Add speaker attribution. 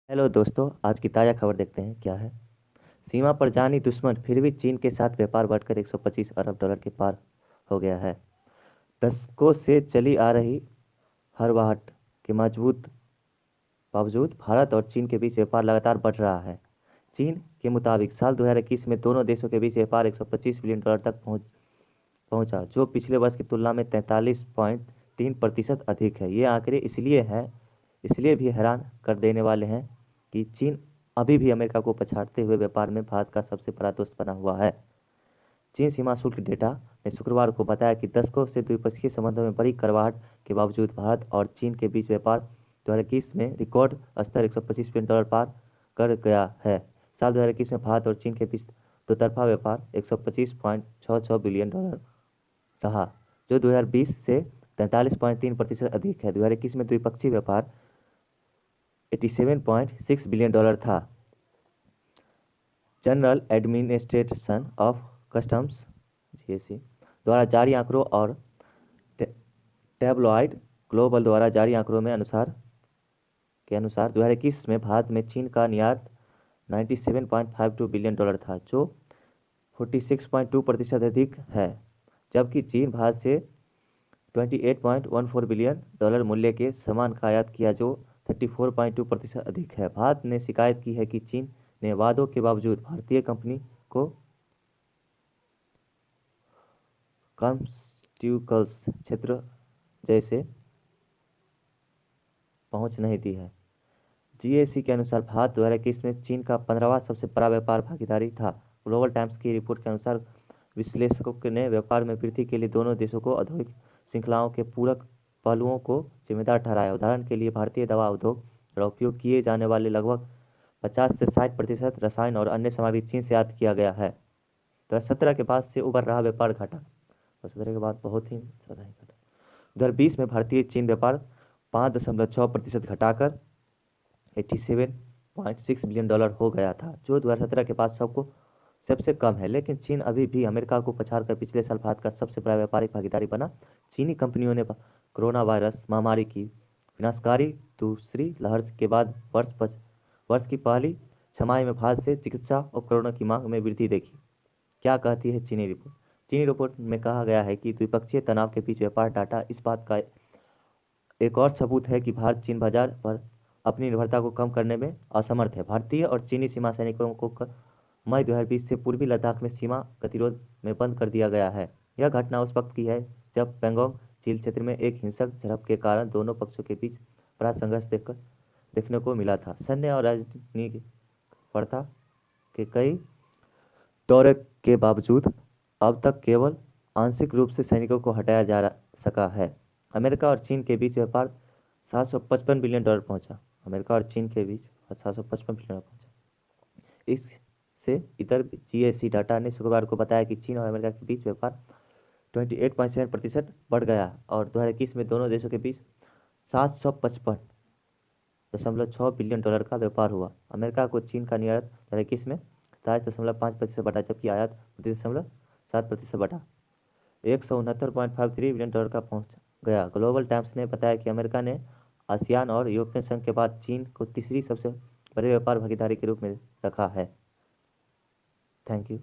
Speaker 1: Hello दोस्तों, आज की ताज़ा खबर देखते हैं क्या है। सीमा पर जानी दुश्मन, फिर भी चीन के साथ व्यापार बढ़कर 125 अरब डॉलर के पार हो गया है। दशकों से चली आ रही हरवाहट के मजबूत बावजूद भारत और चीन के बीच व्यापार लगातार बढ़ रहा है। चीन के मुताबिक साल 2021 में दोनों देशों के बीच व्यापार 125 बिलियन डॉलर तक पहुंचा, जो पिछले वर्ष की तुलना में 43.3% अधिक है। ये आंकड़े इसलिए भी हैरान कर देने वाले हैं कि चीन अभी भी अमेरिका को पछाड़ते हुए व्यापार में भारत का सबसे बड़ा दोस्त बना हुआ है। चीन सीमा शुल्क डेटा ने शुक्रवार को बताया कि दशकों से द्विपक्षीय संबंधों में बड़ी कड़वाहट के बावजूद भारत और चीन के बीच व्यापार 2021 में रिकॉर्ड स्तर 125 बिलियन डॉलर पार कर गया है। साल 2021 में भारत और चीन के बीच दोतरफा व्यापार 125.66 बिलियन डॉलर रहा, जो 2020 से 43.3% अधिक है। 2021 में द्विपक्षीय व्यापार 87.6 बिलियन डॉलर था। General administration of customs (GAC) द्वारा जारी आंकड़ों और टैब्लॉइड ग्लोबल द्वारा जारी आंकड़ों के अनुसार 2021 में भारत में चीन का निर्यात 97.52 बिलियन डॉलर था, जो 46.2% अधिक है, जबकि चीन भारत से 28.14 बिलियन डॉलर मूल्य के सामान का आयात किया, जो 34.2% अधिक है। भारत ने शिकायत की है कि चीन ने वादों के बावजूद भारतीय कंपनी को फार्मास्यूटिकल्स क्षेत्र जैसे पहुंच नहीं दी है। जीएसी के अनुसार भारत 2021 में चीन का 15वां सबसे बड़ा व्यापार भागीदारी था। ग्लोबल टाइम्स की रिपोर्ट के अनुसार विश्लेषकों ने व्यापार में वृद्धि के लिए दोनों देशों को औद्योगिक श्रृंखलाओं के पूरक पहलुओं को जिम्मेदार ठहराया। उदाहरण के लिए, भारतीय दवा उद्योग द्वारा उपयोग किए जाने वाले लगभग 50 से 60% रसायन और अन्य सामग्री चीन से आयात किया गया है। 2017 के बाद से उभर रहा व्यापार घाटा 2017 के बाद बहुत ही ज़्यादा ही घटा। 2020 में भारतीय चीन व्यापार 5.6% घटाकर 87.6 बिलियन डॉलर हो गया था, जो 2017 के बाद सबसे कम है। लेकिन चीन अभी भी अमेरिका को पछाड़कर पिछले साल भारत का सबसे बड़ा व्यापारिक भागीदारी बना। चीनी कंपनियों ने कोरोना वायरस महामारी की विनाशकारी दूसरी लहर के बाद वर्ष की पहली छमाही में भारत से चिकित्सा उपकरणों की मांग में वृद्धि देखी। क्या कहती है चीनी रिपोर्ट? चीनी रिपोर्ट में कहा गया है कि द्विपक्षीय तनाव के बीच व्यापार डाटा इस बात का एक और सबूत है कि भारत चीन बाजार पर अपनी निर्भरता को कम करने में असमर्थ है। भारतीय और चीनी सीमा सैनिकों को मई 2020 से पूर्वी लद्दाख में सीमा गतिरोध में बंद कर दिया गया है। यह घटना उस वक्त की है जब पैंगोंग झील क्षेत्र में एक हिंसक झड़प के कारण दोनों पक्षों के बीच बड़ा संघर्ष देखने को मिला था। सैन्य और राजनीतिक प्रथा के कई दौरे के बावजूद अब तक केवल आंशिक रूप से सैनिकों को हटाया जा सका है। अमेरिका और चीन के बीच व्यापार 755 बिलियन डॉलर पहुंचा। अमेरिका और चीन के बीच 755 बिलियन डॉलर पहुंचा। इससे इतर जीएसी डाटा ने शुक्रवार को बताया कि चीन और अमेरिका के बीच व्यापार 28.7% बढ़ गया और 2021 में दोनों देशों के बीच 755.6 बिलियन डॉलर का व्यापार हुआ। अमेरिका को चीन का निर्यात 2021 में 27.5% बढ़ा, जबकि आयात 7% बढ़ा 169.53 बिलियन डॉलर का पहुंच गया। ग्लोबल टाइम्स ने बताया कि अमेरिका ने आसियान और यूरोपियन संघ के बाद चीन को तीसरी सबसे बड़े व्यापार भागीदारी के रूप में रखा है। Thank you.